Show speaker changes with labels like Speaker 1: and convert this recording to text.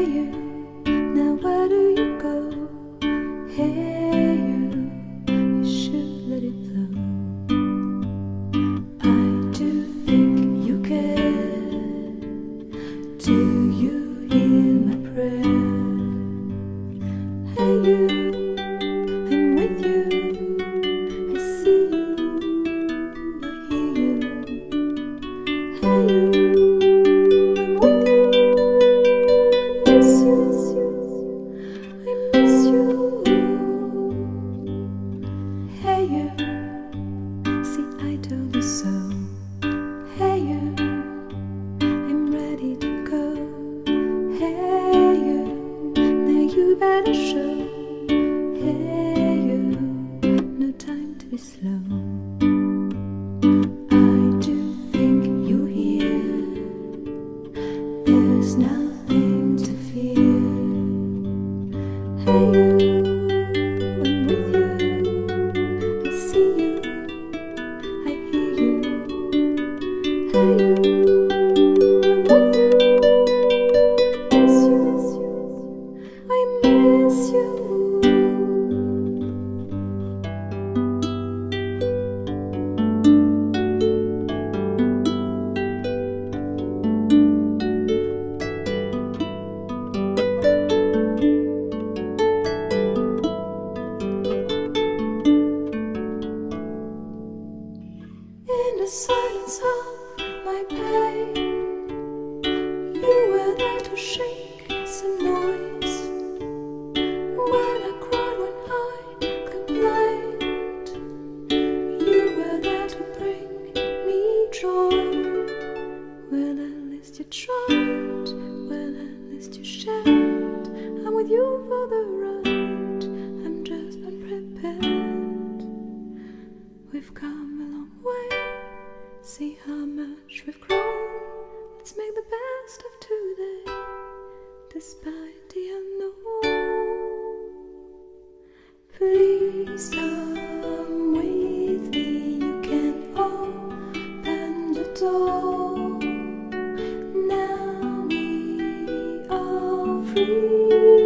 Speaker 1: you, now where do you go? Hey you should let it flow. I do think you care. Do you hear my prayer? Hey you, I'm with you. I see you, I hear you. Hey you, I'm with you. I miss you, I miss you. Hey you, see I told you so. Hey you, I'm ready to go. Hey you, now you better show. Hey you, no time to be slow. I do think you hear. There's nothing to fear. Hey you, I'm with you. I see you, I hear you. Hey you, I'm with you. I miss you, I miss you. In the silence of my pain, you were there to shake some noise. When I cried, when I complained, you were there to bring me joy. Well, at least you tried, well, at least you shared. I'm with you for the ride, I'm just unprepared. We've come a long way, see how much we've grown. Let's make the best of today, despite the unknown. Please come with me, you can open the door. Now we are free.